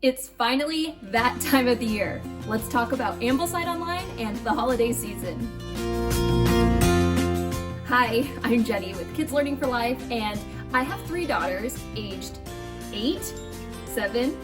It's finally that time of the year. Let's talk about Ambleside Online and the holiday season. Hi, I'm Jenny with Kids Learning for Life, and I have 3 daughters aged 8, 7,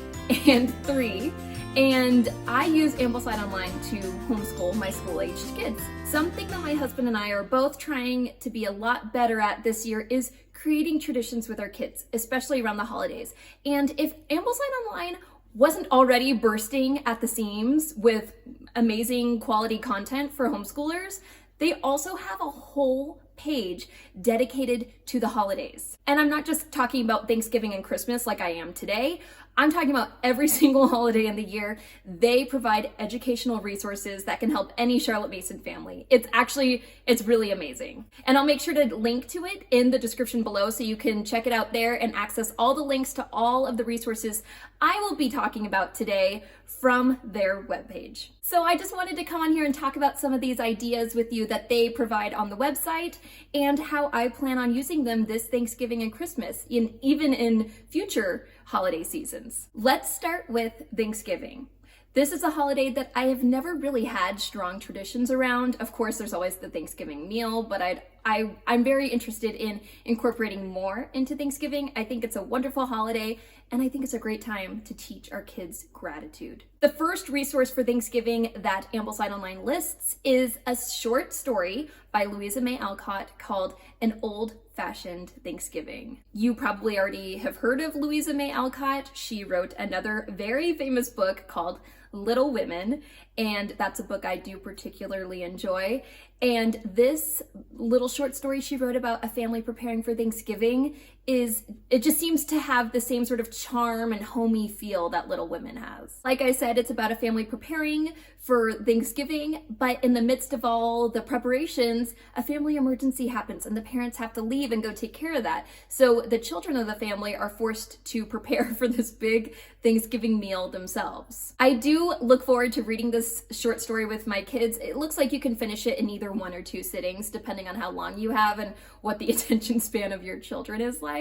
and 3. And I use Ambleside Online to homeschool my school-aged kids. Something that my husband and I are both trying to be a lot better at this year is creating traditions with our kids, especially around the holidays. And if Ambleside Online wasn't already bursting at the seams with amazing quality content for homeschoolers, they also have a whole page dedicated to the holidays. And I'm not just talking about Thanksgiving and Christmas like I am today. I'm talking about every single holiday in the year. They provide educational resources that can help any Charlotte Mason family. It's really amazing. And I'll make sure to link to it in the description below so you can check it out there and access all the links to all of the resources I will be talking about today from their webpage. So I just wanted to come on here and talk about some of these ideas with you that they provide on the website and how I plan on using them this Thanksgiving and Christmas, even in future holiday seasons. Let's start with Thanksgiving. This is a holiday that I have never really had strong traditions around. Of course, there's always the Thanksgiving meal, but I'm very interested in incorporating more into Thanksgiving. I think it's a wonderful holiday, and I think it's a great time to teach our kids gratitude. The first resource for Thanksgiving that Ambleside Online lists is a short story by Louisa May Alcott called An Old-Fashioned Thanksgiving. You probably already have heard of Louisa May Alcott. She wrote another very famous book called Little Women, and that's a book I do particularly enjoy. And this little short story she wrote about a family preparing for Thanksgiving it just seems to have the same sort of charm and homey feel that Little Women has. Like I said, it's about a family preparing for Thanksgiving, but in the midst of all the preparations, a family emergency happens and the parents have to leave and go take care of that. So the children of the family are forced to prepare for this big Thanksgiving meal themselves. I do look forward to reading this short story with my kids. It looks like you can finish it in either 1 or 2 sittings, depending on how long you have and what the attention span of your children is like.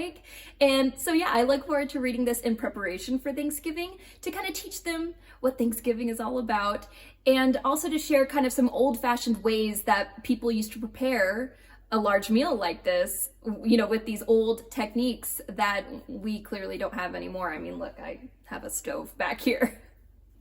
And so yeah, I look forward to reading this in preparation for Thanksgiving to kind of teach them what Thanksgiving is all about, and also to share kind of some old-fashioned ways that people used to prepare a large meal like this, with these old techniques that we clearly don't have anymore. I mean, look, I have a stove back here.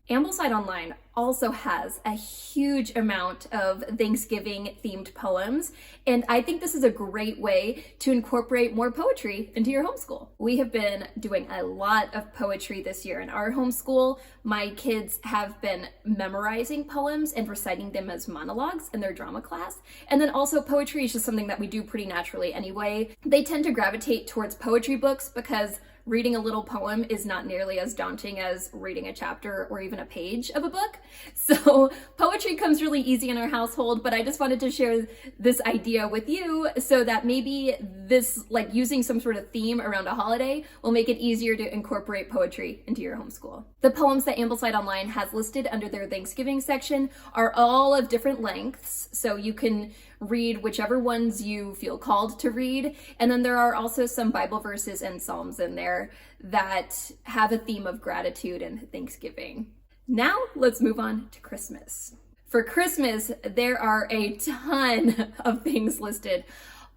Ambleside Online also has a huge amount of Thanksgiving themed poems, and I think this is a great way to incorporate more poetry into your homeschool. We have been doing a lot of poetry this year in our homeschool. My kids have been memorizing poems and reciting them as monologues in their drama class. And then also poetry is just something that we do pretty naturally anyway. They tend to gravitate towards poetry books because reading a little poem is not nearly as daunting as reading a chapter or even a page of a book. So poetry comes really easy in our household, but I just wanted to share this idea with you so that maybe this, like using some sort of theme around a holiday, will make it easier to incorporate poetry into your homeschool. The poems that Ambleside Online has listed under their Thanksgiving section are all of different lengths, so you can read whichever ones you feel called to read. And then there are also some Bible verses and Psalms in there that have a theme of gratitude and Thanksgiving. Now let's move on to Christmas. For Christmas, there are a ton of things listed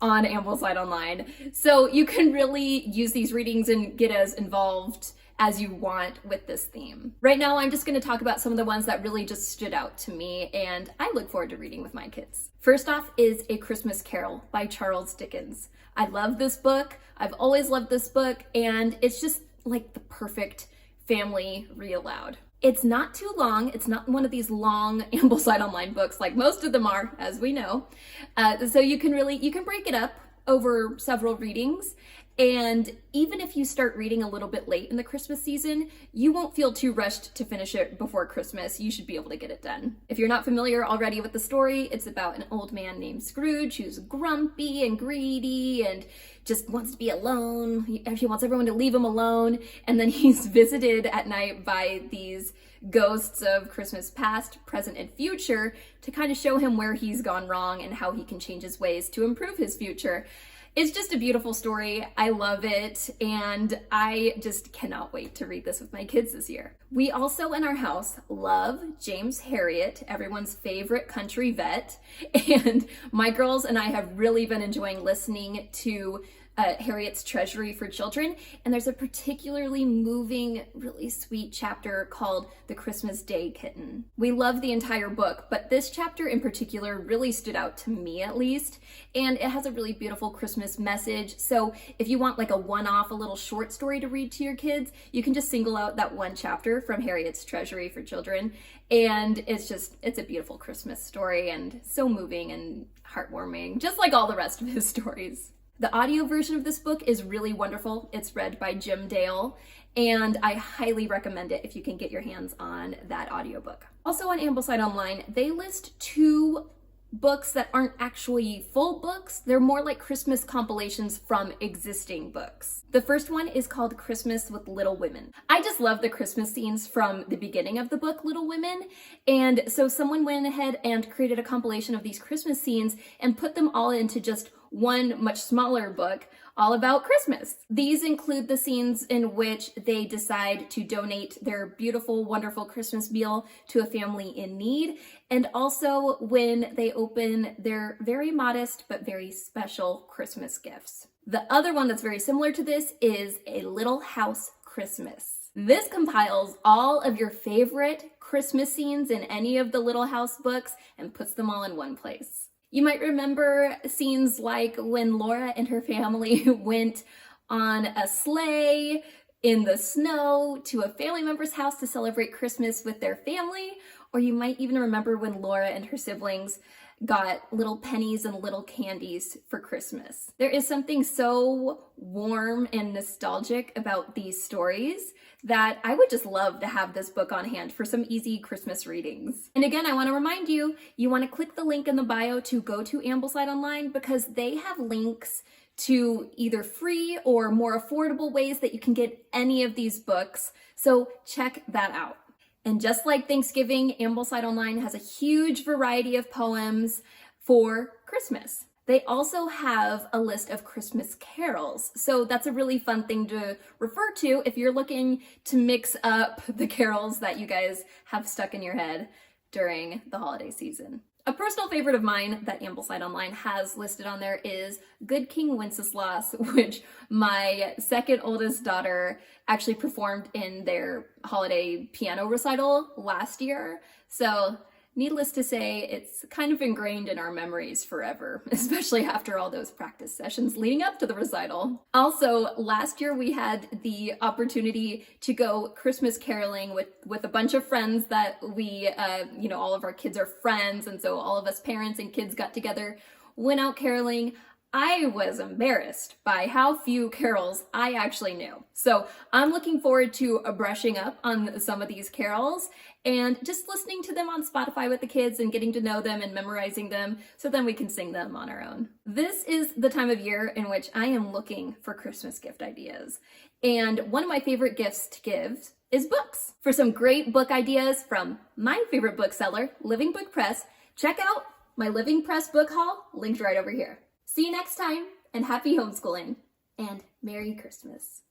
on Ambleside Online. So you can really use these readings and get as involved as you want with this theme. Right now, I'm just going to talk about some of the ones that really just stood out to me and I look forward to reading with my kids. First off is A Christmas Carol by Charles Dickens. I love this book. I've always loved this book, and it's just like the perfect family read aloud. It's not too long. It's not one of these long Ambleside Online books like most of them are, as we know. So you can break it up over several readings. And even if you start reading a little bit late in the Christmas season, you won't feel too rushed to finish it before Christmas. You should be able to get it done. If you're not familiar already with the story, it's about an old man named Scrooge who's grumpy and greedy and just wants to be alone. He wants everyone to leave him alone. And then he's visited at night by these ghosts of Christmas past, present, and future to kind of show him where he's gone wrong and how he can change his ways to improve his future. It's just a beautiful story. I love it, and I just cannot wait to read this with my kids this year. We also in our house love James Herriot, everyone's favorite country vet, and my girls and I have really been enjoying listening to Harriet's Treasury for Children, and there's a particularly moving, really sweet chapter called The Christmas Day Kitten. We love the entire book, but this chapter in particular really stood out to me at least, and it has a really beautiful Christmas message. So if you want like a one-off, a little short story to read to your kids, you can just single out that one chapter from Harriet's Treasury for Children, and it's a beautiful Christmas story and so moving and heartwarming, just like all the rest of his stories. The audio version of this book is really wonderful. It's read by Jim Dale, and I highly recommend it if you can get your hands on that audiobook. Also on Ambleside Online, they list 2 books that aren't actually full books. They're more like Christmas compilations from existing books. The first one is called Christmas with Little Women. I just love the Christmas scenes from the beginning of the book, Little Women. And so someone went ahead and created a compilation of these Christmas scenes and put them all into just one much smaller book all about Christmas. These include the scenes in which they decide to donate their beautiful, wonderful Christmas meal to a family in need, and also when they open their very modest but very special Christmas gifts. The other one that's very similar to this is A Little House Christmas. This compiles all of your favorite Christmas scenes in any of the Little House books and puts them all in one place. You might remember scenes like when Laura and her family went on a sleigh in the snow to a family member's house to celebrate Christmas with their family, or you might even remember when Laura and her siblings got little pennies and little candies for Christmas. There is something so warm and nostalgic about these stories that I would just love to have this book on hand for some easy Christmas readings. And again, I want to remind you, you want to click the link in the bio to go to Ambleside Online because they have links to either free or more affordable ways that you can get any of these books. So check that out. And just like Thanksgiving, Ambleside Online has a huge variety of poems for Christmas. They also have a list of Christmas carols. So that's a really fun thing to refer to if you're looking to mix up the carols that you guys have stuck in your head during the holiday season. A personal favorite of mine that Ambleside Online has listed on there is Good King Wenceslas, which my second oldest daughter actually performed in their holiday piano recital last year. So needless to say, it's kind of ingrained in our memories forever, especially after all those practice sessions leading up to the recital. Also, last year we had the opportunity to go Christmas caroling with a bunch of friends that we, all of our kids are friends, and so all of us parents and kids got together, went out caroling. I was embarrassed by how few carols I actually knew. So I'm looking forward to brushing up on some of these carols and just listening to them on Spotify with the kids and getting to know them and memorizing them so then we can sing them on our own. This is the time of year in which I am looking for Christmas gift ideas. And one of my favorite gifts to give is books. For some great book ideas from my favorite bookseller, Living Book Press, check out my Living Press book haul linked right over here. See you next time, and happy homeschooling, and Merry Christmas.